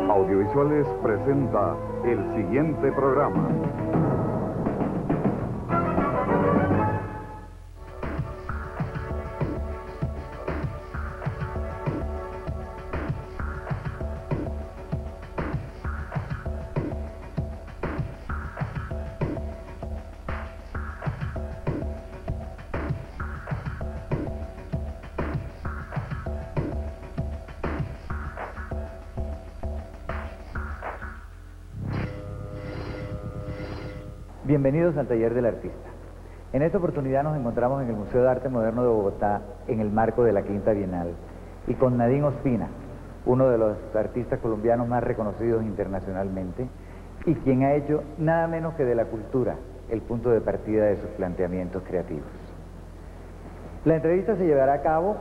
Audiovisuales presenta el siguiente programa. Bienvenidos al Taller del Artista. En esta oportunidad nos encontramos en el Museo de Arte Moderno de Bogotá en el marco de la Quinta Bienal y con Nadine Ospina, uno de los artistas colombianos más reconocidos internacionalmente y quien ha hecho nada menos que de la cultura el punto de partida de sus planteamientos creativos. La entrevista se llevará a cabo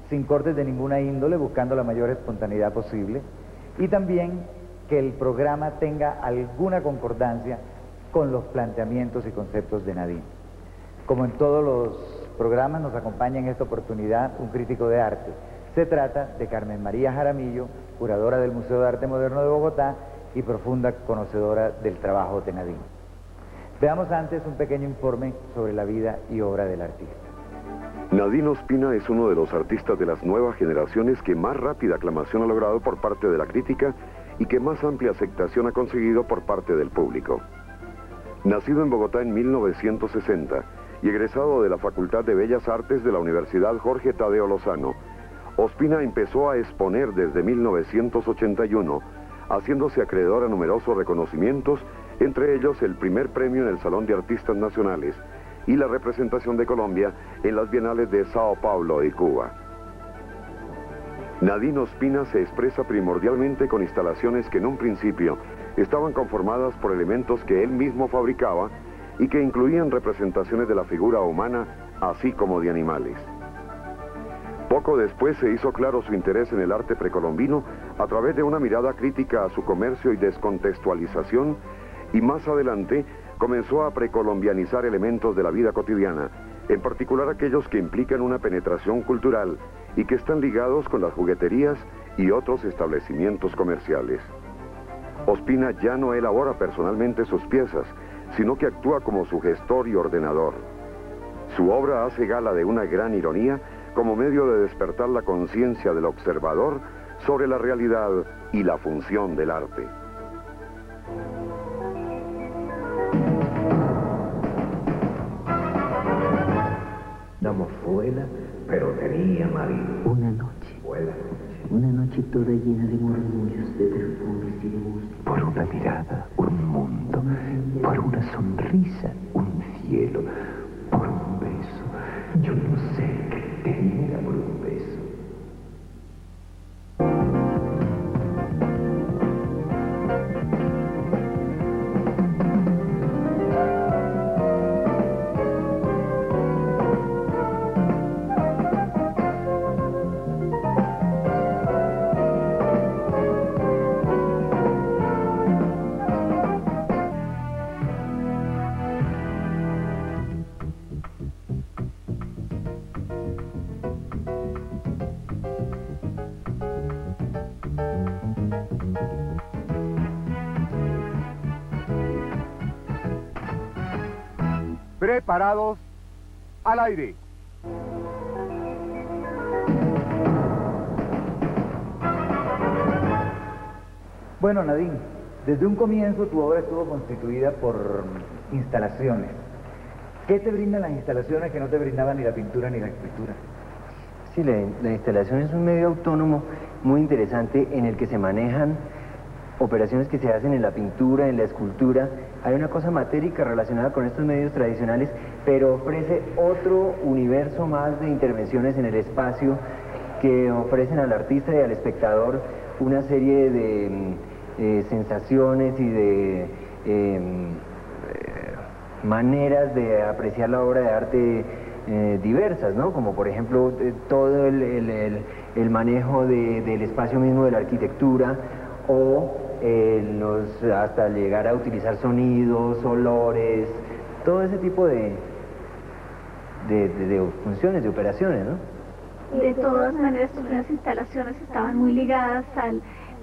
sin cortes de ninguna índole, buscando la mayor espontaneidad posible y también que el programa tenga alguna concordancia con los planteamientos y conceptos de Nadine. Como en todos los programas, nos acompaña en esta oportunidad un crítico de arte. Se trata de Carmen María Jaramillo, curadora del Museo de Arte Moderno de Bogotá y profunda conocedora del trabajo de Nadine. Veamos antes un pequeño informe sobre la vida y obra del artista. Nadine Ospina es uno de los artistas de las nuevas generaciones que más rápida aclamación ha logrado por parte de la crítica y que más amplia aceptación ha conseguido por parte del público. Nacido en Bogotá en 1960 y egresado de la Facultad de Bellas Artes de la Universidad Jorge Tadeo Lozano, Ospina empezó a exponer desde 1981, haciéndose acreedor a numerosos reconocimientos, entre ellos el primer premio en el Salón de Artistas Nacionales y la representación de Colombia en las Bienales de Sao Paulo y Cuba. Nadine Ospina se expresa primordialmente con instalaciones que en un principio estaban conformadas por elementos que él mismo fabricaba y que incluían representaciones de la figura humana, así como de animales. Poco después se hizo claro su interés en el arte precolombino a través de una mirada crítica a su comercio y descontextualización, y más adelante comenzó a precolombianizar elementos de la vida cotidiana, en particular aquellos que implican una penetración cultural y que están ligados con las jugueterías y otros establecimientos comerciales. Ospina ya no elabora personalmente sus piezas, sino que actúa como su gestor y ordenador. Su obra hace gala de una gran ironía como medio de despertar la conciencia del observador sobre la realidad y la función del arte. La mozuela, pero tenía marido. Una noche toda llena de murmullos, de perfumes y de música. Por una mirada, un mundo. Por una sonrisa, un cielo. Por un beso. Yo no sé qué tenía por un beso. Preparados, al aire. Bueno, Nadine, desde un comienzo tu obra estuvo constituida por instalaciones. ¿Qué te brindan las instalaciones que no te brindaban ni la pintura ni la escultura? Sí, la instalación es un medio autónomo muy interesante en el que se manejan operaciones que se hacen en la pintura, en la escultura. Hay una cosa matérica relacionada con estos medios tradicionales, pero ofrece otro universo más de intervenciones en el espacio que ofrecen al artista y al espectador una serie de sensaciones y de maneras de apreciar la obra de arte diversas, ¿no? Como por ejemplo todo el manejo del espacio mismo de la arquitectura, o hasta llegar a utilizar sonidos, olores, todo ese tipo funciones, de operaciones, ¿no? De todas maneras, tus primeras instalaciones estaban muy ligadas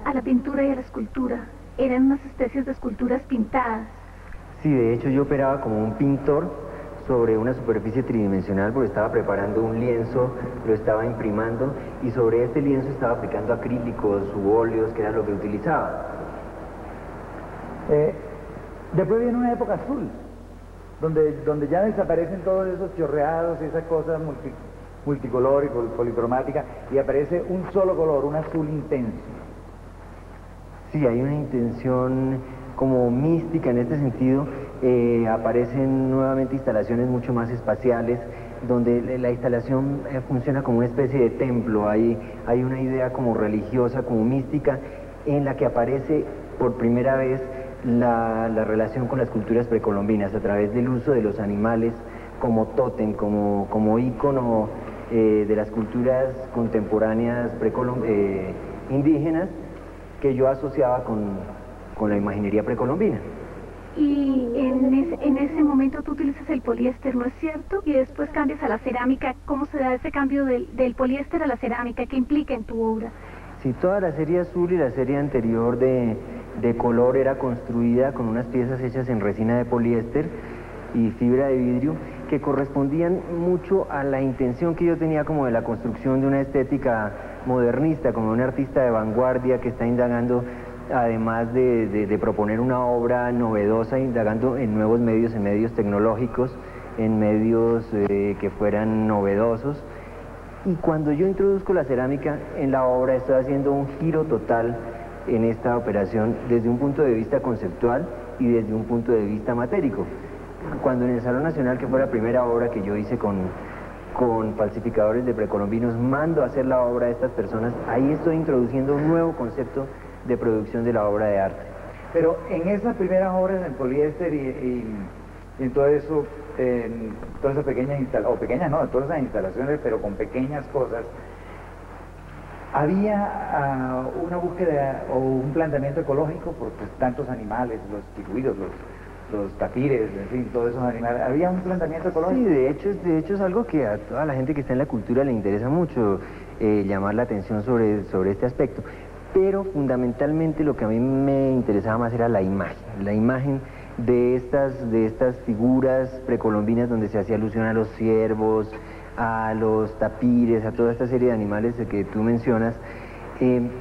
a la pintura y a la escultura. Eran unas especies de esculturas pintadas. Sí, de hecho yo operaba como un pintor sobre una superficie tridimensional porque estaba preparando un lienzo, lo estaba imprimando y sobre este lienzo estaba aplicando acrílicos u óleos, que era lo que utilizaba. Después viene una época azul, donde ya desaparecen todos esos chorreados y esas cosas multicolor y policromática y aparece un solo color, un azul intenso. Sí, hay una intención como mística en este sentido. Aparecen nuevamente instalaciones mucho más espaciales, donde la instalación funciona como una especie de templo. Hay una idea como religiosa, como mística, en la que aparece por primera vez la relación con las culturas precolombinas a través del uso de los animales como tótem, como ícono de las culturas contemporáneas indígenas, que yo asociaba con la imaginería precolombina. Y en ese momento tú utilizas el poliéster, ¿no es cierto? Y después cambias a la cerámica. ¿Cómo se da ese cambio del poliéster a la cerámica? ¿Qué implica en tu obra? Sí, toda la serie azul y la serie anterior de color era construida con unas piezas hechas en resina de poliéster y fibra de vidrio que correspondían mucho a la intención que yo tenía como de la construcción de una estética modernista, como un artista de vanguardia que está indagando, además de proponer una obra novedosa, indagando en nuevos medios, en medios tecnológicos, en medios que fueran novedosos. Y cuando yo introduzco la cerámica en la obra, estoy haciendo un giro total en esta operación desde un punto de vista conceptual y desde un punto de vista matérico. Cuando en el Salón Nacional, que fue la primera obra que yo hice con falsificadores de precolombinos, mando a hacer la obra de estas personas, ahí estoy introduciendo un nuevo concepto de producción de la obra de arte. Pero en esas primeras obras en poliéster y en todo eso, en todas esas pequeñas todas esas instalaciones, pero con pequeñas cosas, había una búsqueda o un planteamiento ecológico por tantos animales, los chicuidos, los tapires, en fin, todos esos animales. ¿Había un planteamiento ecológico? Sí, de hecho es algo que a toda la gente que está en la cultura le interesa mucho, llamar la atención sobre este aspecto. Pero fundamentalmente lo que a mí me interesaba más era la imagen de estas figuras precolombinas donde se hacía alusión a los ciervos, a los tapires, a toda esta serie de animales que tú mencionas,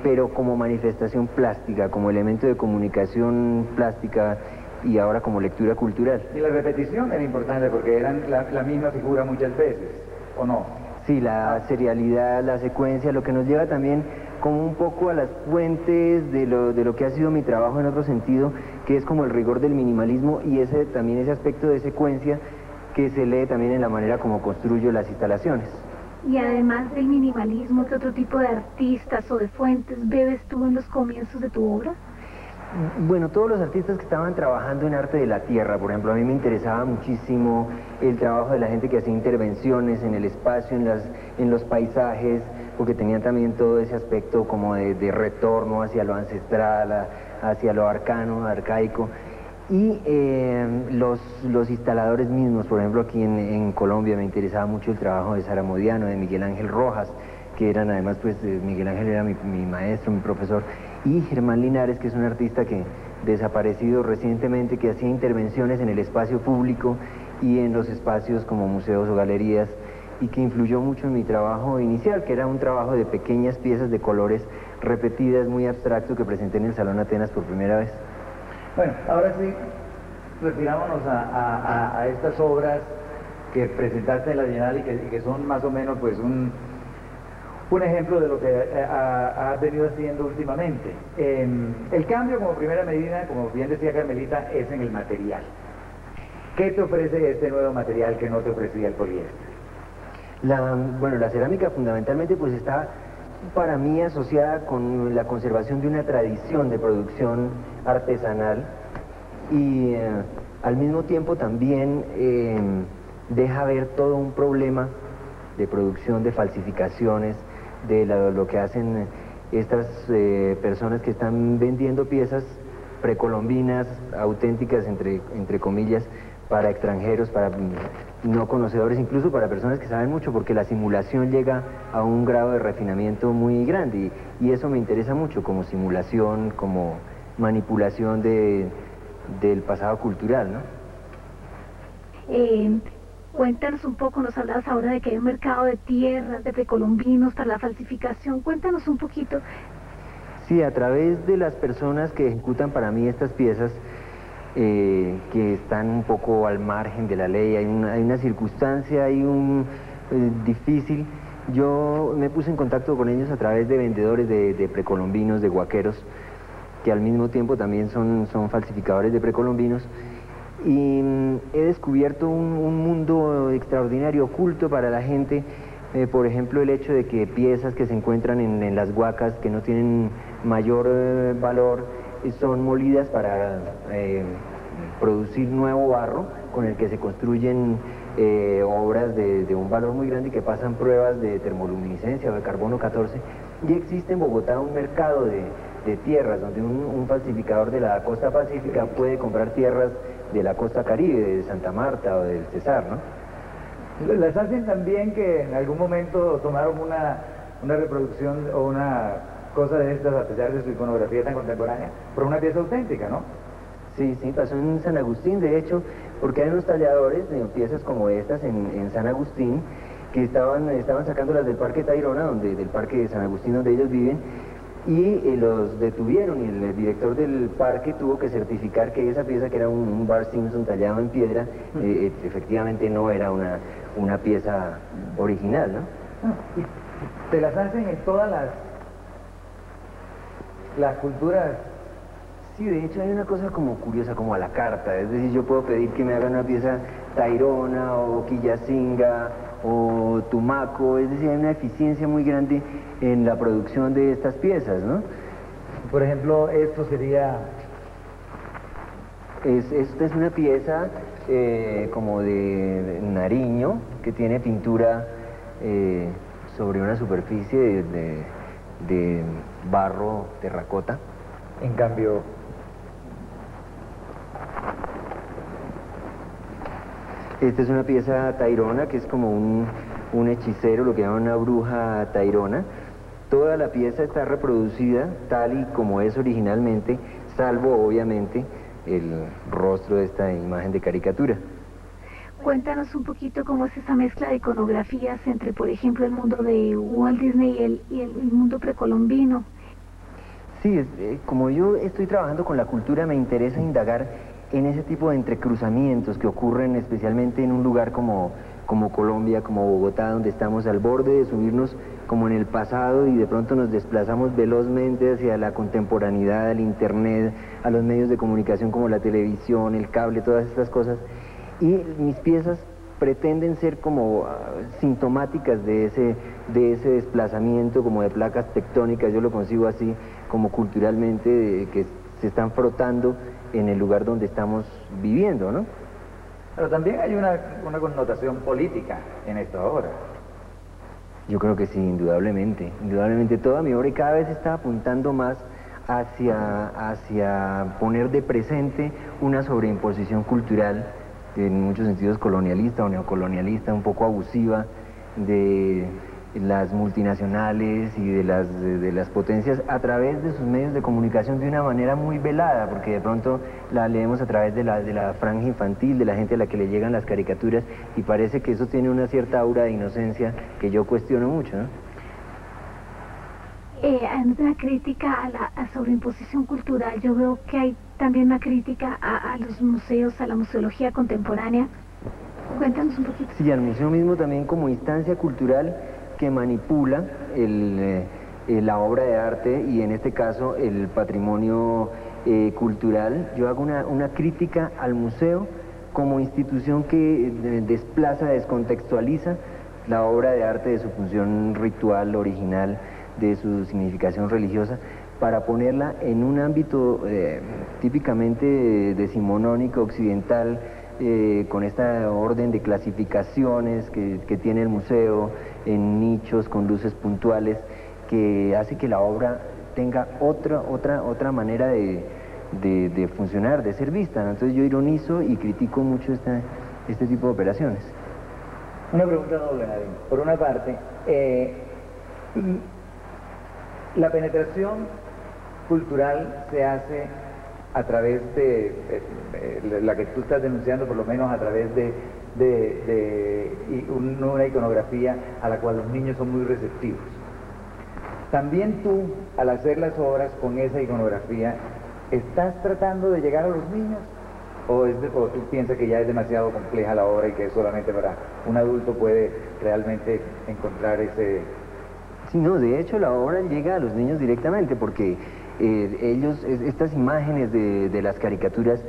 pero como manifestación plástica, como elemento de comunicación plástica y ahora como lectura cultural. Y la repetición era importante porque eran la misma figura muchas veces, ¿o no? Sí, la serialidad, la secuencia, lo que nos lleva también como un poco a las fuentes de lo que ha sido mi trabajo en otro sentido, que es como el rigor del minimalismo y también ese aspecto de secuencia que se lee también en la manera como construyo las instalaciones. Y además del minimalismo, ¿qué otro tipo de artistas o de fuentes bebes tú en los comienzos de tu obra? Bueno, todos los artistas que estaban trabajando en arte de la tierra, por ejemplo, a mí me interesaba muchísimo el trabajo de la gente que hacía intervenciones en el espacio, en los paisajes, porque tenían también todo ese aspecto como de retorno hacia lo ancestral, hacia lo arcano, arcaico. Y los instaladores mismos, por ejemplo, aquí en Colombia me interesaba mucho el trabajo de Sara Modiano, de Miguel Ángel Rojas, que eran además, pues Miguel Ángel era mi maestro, mi profesor, y Germán Linares, que es un artista que desaparecido recientemente, que hacía intervenciones en el espacio público y en los espacios como museos o galerías, y que influyó mucho en mi trabajo inicial, que era un trabajo de pequeñas piezas de colores repetidas, muy abstracto, que presenté en el Salón Atenas por primera vez. Bueno, ahora sí, retirámonos a estas obras que presentaste en la Bienal y que son más o menos pues un ejemplo de lo que has venido haciendo últimamente. El cambio como primera medida, como bien decía Carmelita, es en el material. ¿Qué te ofrece este nuevo material que no te ofrecía el poliéster? Bueno, la cerámica fundamentalmente pues está para mí asociada con la conservación de una tradición de producción artesanal y al mismo tiempo también deja ver todo un problema de producción, de falsificaciones, de lo que hacen estas personas que están vendiendo piezas precolombinas, auténticas entre comillas, para extranjeros, para no conocedores, incluso para personas que saben mucho, porque la simulación llega a un grado de refinamiento muy grande y eso me interesa mucho como simulación, como manipulación del pasado cultural, ¿no? Cuéntanos un poco, nos hablabas ahora de que hay un mercado de tierras, de precolombinos para la falsificación. Cuéntanos un poquito. Sí, a través de las personas que ejecutan para mí estas piezas, que están un poco al margen de la ley, hay una circunstancia, difícil. Yo me puse en contacto con ellos a través de vendedores de precolombinos, de guaqueros, que al mismo tiempo también son falsificadores de precolombinos. Y he descubierto un mundo extraordinario, oculto para la gente. Por ejemplo, el hecho de que piezas que se encuentran en las huacas, que no tienen mayor valor, son molidas para producir nuevo barro con el que se construyen obras de un valor muy grande y que pasan pruebas de termoluminiscencia o de carbono 14. Y existe en Bogotá un mercado de tierras donde un falsificador de la costa pacífica puede comprar tierras de la costa caribe, de Santa Marta o del Cesar, ¿no? Las hacen también que en algún momento tomaron una reproducción o una cosa de estas, a pesar de su iconografía tan contemporánea, por una pieza auténtica, ¿no? Sí, pasó en San Agustín, de hecho, porque hay unos talladores de piezas como estas en San Agustín que estaban sacándolas del Parque Tayrona, del Parque de San Agustín donde ellos viven, y los detuvieron y el director del parque tuvo que certificar que esa pieza, que era un Bart Simpson tallado en piedra, efectivamente no era una pieza original, ¿no? Te las hacen en todas las culturas. Sí, de hecho hay una cosa como curiosa, como a la carta, es decir, yo puedo pedir que me hagan una pieza tairona o quillacinga o tumaco, es decir, hay una eficiencia muy grande en la producción de estas piezas, ¿no? Por ejemplo, esto sería... Esta es una pieza como de Nariño, que tiene pintura sobre una superficie de barro terracota. En cambio... Esta es una pieza tairona, que es como un hechicero, lo que llaman una bruja tairona. Toda la pieza está reproducida tal y como es originalmente, salvo obviamente el rostro de esta imagen de caricatura. Cuéntanos un poquito cómo es esa mezcla de iconografías entre, por ejemplo, el mundo de Walt Disney y el mundo precolombino. Sí, como yo estoy trabajando con la cultura, me interesa indagar en ese tipo de entrecruzamientos que ocurren especialmente en un lugar como Colombia, como Bogotá, donde estamos al borde de subirnos como en el pasado y de pronto nos desplazamos velozmente hacia la contemporaneidad, al internet, a los medios de comunicación como la televisión, el cable, todas estas cosas. Y mis piezas pretenden ser como sintomáticas de ese desplazamiento, como de placas tectónicas, yo lo concibo así, como culturalmente, que se están frotando en el lugar donde estamos viviendo, ¿no? Pero también hay una connotación política en esta obra. Yo creo que sí, indudablemente. Indudablemente toda mi obra y cada vez está apuntando más hacia poner de presente una sobreimposición cultural, en muchos sentidos colonialista o neocolonialista, un poco abusiva, de las multinacionales y de las potencias a través de sus medios de comunicación de una manera muy velada, porque de pronto la leemos a través de la franja infantil, de la gente a la que le llegan las caricaturas, y parece que eso tiene una cierta aura de inocencia que yo cuestiono mucho, ¿no? Además de la crítica a la sobreimposición cultural, yo veo que hay también una crítica a los museos, a la museología contemporánea. Cuéntanos un poquito. Sí, al museo mismo también como instancia cultural que manipula la obra de arte y en este caso el patrimonio cultural. Yo hago una crítica al museo como institución que desplaza, descontextualiza la obra de arte de su función ritual original, de su significación religiosa, para ponerla en un ámbito típicamente decimonónico occidental, con esta orden de clasificaciones que tiene el museo en nichos con luces puntuales, que hace que la obra tenga otra manera de de funcionar, de ser vista, ¿no? Entonces yo ironizo y critico mucho este tipo de operaciones. Una pregunta doble, Nadine. Por una parte, la penetración cultural se hace a través de la que tú estás denunciando, por lo menos a través de una iconografía a la cual los niños son muy receptivos. También tú, al hacer las obras con esa iconografía, ¿estás tratando de llegar a los niños? ¿O tú piensas que ya es demasiado compleja la obra y que solamente para un adulto puede realmente encontrar ese...? Sí, no, de hecho la obra llega a los niños directamente porque estas imágenes de las caricaturas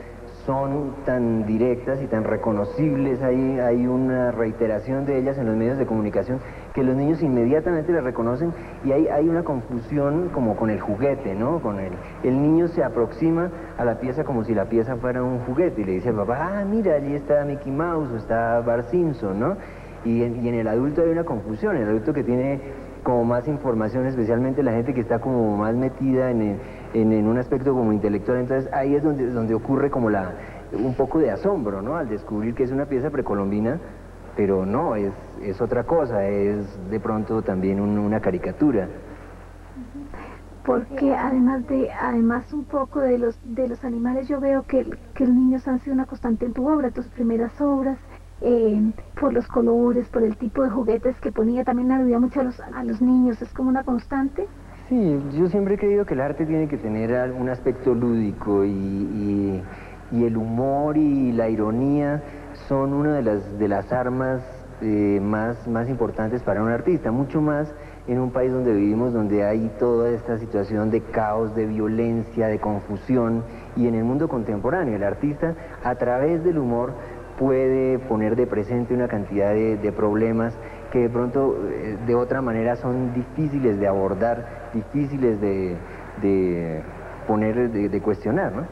son tan directas y tan reconocibles, hay una reiteración de ellas en los medios de comunicación que los niños inmediatamente las reconocen y hay una confusión como con el juguete, ¿no? El niño se aproxima a la pieza como si la pieza fuera un juguete y le dice al papá, mira, allí está Mickey Mouse o está Bart Simpson, ¿no? Y en el adulto hay una confusión, el adulto que tiene como más información, especialmente la gente que está como más metida en un aspecto como intelectual, entonces ahí es donde ocurre como un poco de asombro, ¿no? Al descubrir que es una pieza precolombina, pero no, es otra cosa, es de pronto también una caricatura. Porque además un poco de los animales, yo veo que los niños han sido una constante en tu obra, tus primeras obras, por los colores, por el tipo de juguetes que ponía, también aludía mucho a los niños, es como una constante. Sí, yo siempre he creído que el arte tiene que tener un aspecto lúdico y el humor y la ironía son una de las armas más importantes para un artista, mucho más en un país donde vivimos, donde hay toda esta situación de caos, de violencia, de confusión, y en el mundo contemporáneo el artista a través del humor puede poner de presente una cantidad de problemas que de pronto de otra manera son difíciles de abordar, difíciles de poner, de cuestionar, ¿no?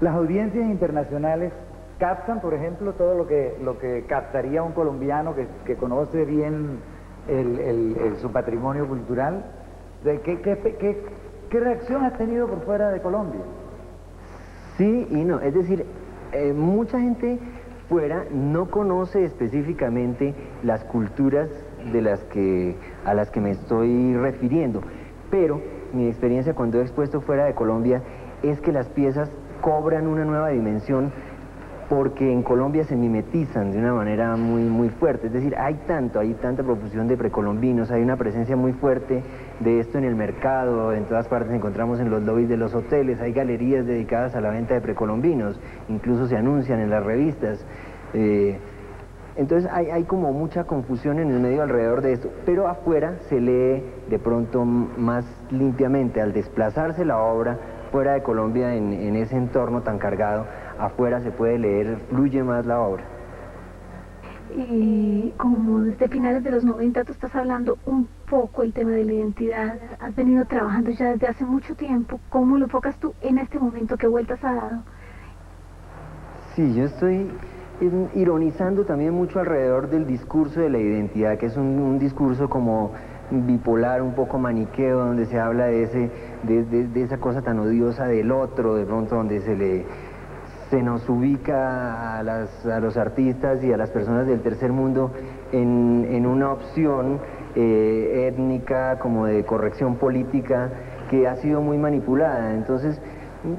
Las audiencias internacionales captan, por ejemplo, todo lo que captaría un colombiano que conoce bien su patrimonio cultural. ¿Qué reacción has tenido por fuera de Colombia? Sí y no, es decir, mucha gente fuera no conoce específicamente las culturas a las que me estoy refiriendo, pero mi experiencia cuando he expuesto fuera de Colombia es que las piezas cobran una nueva dimensión porque en Colombia se mimetizan de una manera muy fuerte, es decir, hay tanta profusión de precolombinos, hay una presencia muy fuerte de esto en el mercado, en todas partes encontramos en los lobbies de los hoteles, hay galerías dedicadas a la venta de precolombinos, incluso se anuncian en las revistas, entonces hay como mucha confusión en el medio alrededor de esto, pero afuera se lee de pronto más limpiamente, al desplazarse la obra fuera de Colombia en ese entorno tan cargado, afuera se puede leer, fluye más la obra. Como desde finales de los 90 tú estás hablando un poco el tema de la identidad, has venido trabajando ya desde hace mucho tiempo, ¿cómo lo enfocas tú en este momento? ¿Qué vueltas ha dado? Sí, yo estoy ironizando también mucho alrededor del discurso de la identidad, que es un discurso como bipolar, un poco maniqueo, donde se habla de esa cosa tan odiosa del otro, de pronto donde se nos ubica a los artistas y a las personas del tercer mundo en una opción étnica, como de corrección política, que ha sido muy manipulada. Entonces,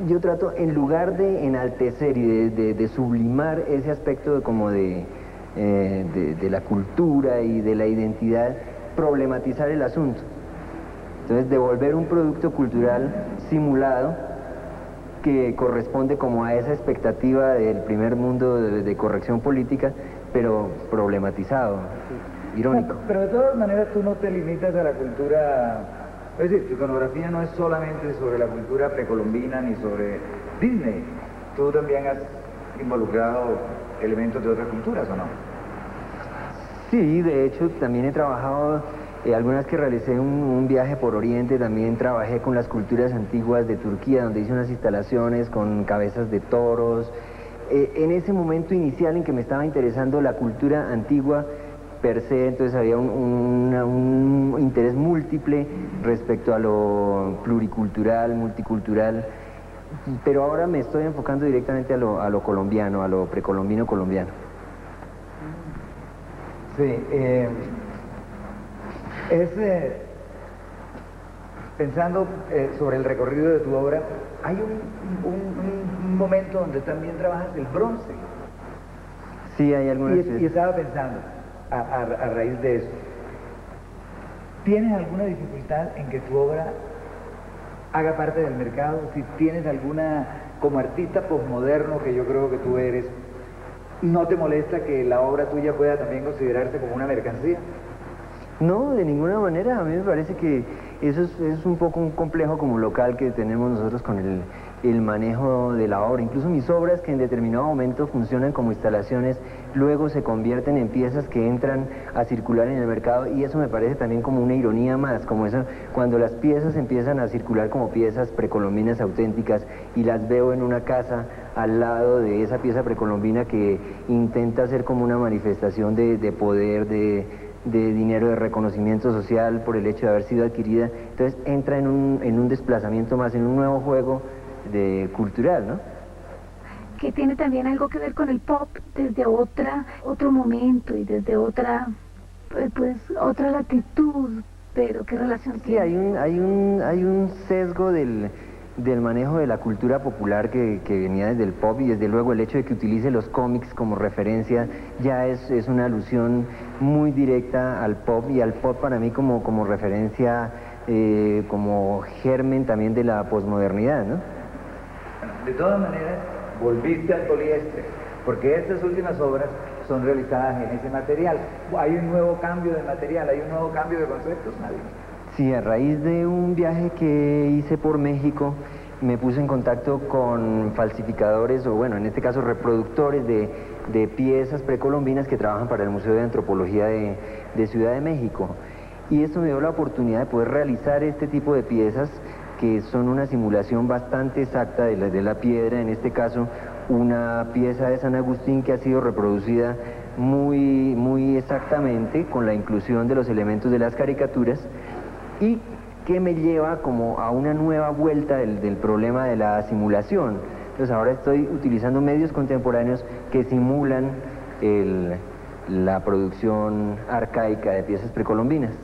yo trato, en lugar de enaltecer y de sublimar ese aspecto de la cultura y de la identidad, problematizar el asunto. Entonces, devolver un producto cultural simulado que corresponde como a esa expectativa del primer mundo de corrección política, pero problematizado, irónico. Pero de todas maneras tú no te limitas a la cultura, es decir, tu iconografía no es solamente sobre la cultura precolombina ni sobre Disney, tú también has involucrado elementos de otras culturas, ¿o no? Sí, de hecho también he trabajado, algunas que realicé un viaje por Oriente, también trabajé con las culturas antiguas de Turquía, donde hice unas instalaciones con cabezas de toros. En ese momento inicial en que me estaba interesando la cultura antigua per se, entonces había un interés múltiple respecto a lo pluricultural, multicultural, pero ahora me estoy enfocando directamente a lo colombiano, a lo precolombino colombiano. Sí, pensando sobre el recorrido de tu obra, hay un momento donde también trabajas el bronce. Sí, hay algunas... Y estaba pensando, a raíz de eso, ¿tienes alguna dificultad en que tu obra haga parte del mercado? Si tienes alguna, como artista posmoderno que yo creo que tú eres, ¿no te molesta que la obra tuya pueda también considerarse como una mercancía? No, de ninguna manera. A mí me parece que eso es un poco un complejo como local que tenemos nosotros con el manejo de la obra. Incluso mis obras, que en determinado momento funcionan como instalaciones, luego se convierten en piezas que entran a circular en el mercado, y eso me parece también como una ironía más, como eso, cuando las piezas empiezan a circular como piezas precolombinas auténticas y las veo en una casa al lado de esa pieza precolombina que intenta ser como una manifestación de poder, de dinero, de reconocimiento social por el hecho de haber sido adquirida. Entonces entra en un desplazamiento más, en un nuevo juego cultural, ¿no? Que tiene también algo que ver con el pop desde otro momento y desde otra latitud, pero ¿qué relación Sí, tiene? hay un sesgo del manejo de la cultura popular que venía desde el pop, y desde luego el hecho de que utilice los cómics como referencia ya es una alusión muy directa al pop, y al pop para mí como referencia, como germen también de la posmodernidad, ¿no? De todas maneras, volviste al poliéster, porque estas últimas obras son realizadas en ese material. Hay un nuevo cambio de material, hay un nuevo cambio de conceptos, Nadine. Sí, a raíz de un viaje que hice por México, me puse en contacto con falsificadores, o bueno, en este caso reproductores de piezas precolombinas que trabajan para el Museo de Antropología de Ciudad de México. Y esto me dio la oportunidad de poder realizar este tipo de piezas, que son una simulación bastante exacta de la piedra, en este caso una pieza de San Agustín que ha sido reproducida muy, muy exactamente con la inclusión de los elementos de las caricaturas, y que me lleva como a una nueva vuelta del problema de la simulación. Entonces ahora estoy utilizando medios contemporáneos que simulan la producción arcaica de piezas precolombinas.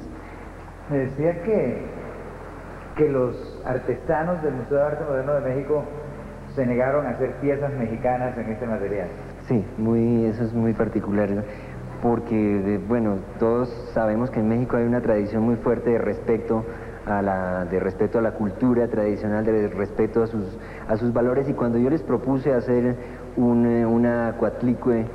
Me decía que los artesanos del Museo de Arte Moderno de México se negaron a hacer piezas mexicanas en este material. Sí, eso es muy particular, ¿no? Porque, bueno, todos sabemos que en México hay una tradición muy fuerte de respeto a la cultura tradicional, de respeto a sus valores, y cuando yo les propuse hacer una cuatlicue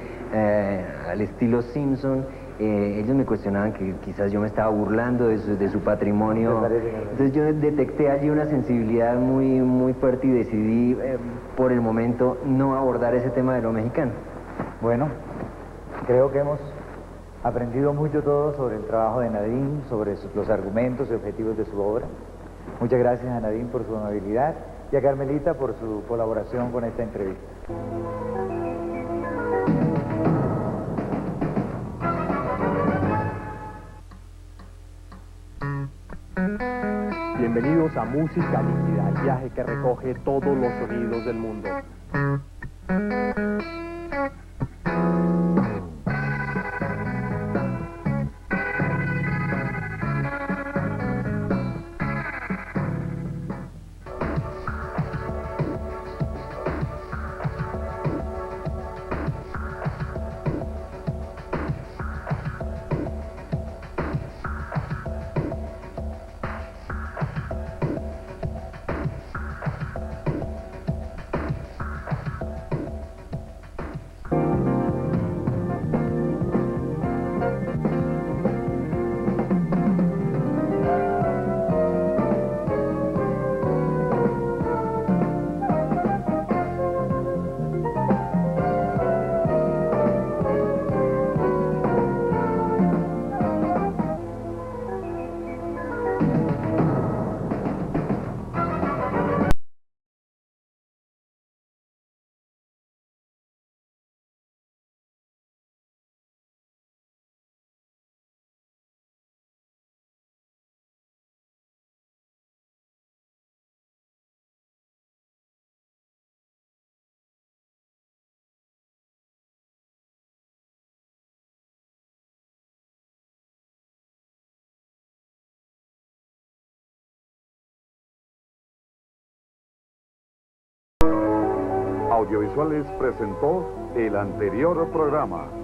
al estilo Simpson, ellos me cuestionaban que quizás yo me estaba burlando de su patrimonio. Entonces yo detecté allí una sensibilidad muy, muy fuerte y decidí por el momento no abordar ese tema de lo mexicano. Bueno, creo que hemos aprendido mucho todo sobre el trabajo de Nadine, sobre los argumentos y objetivos de su obra. Muchas gracias a Nadine por su amabilidad y a Carmelita por su colaboración con esta entrevista. Bienvenidos a Música Líquida, el viaje que recoge todos los sonidos del mundo. Audiovisuales presentó el anterior programa.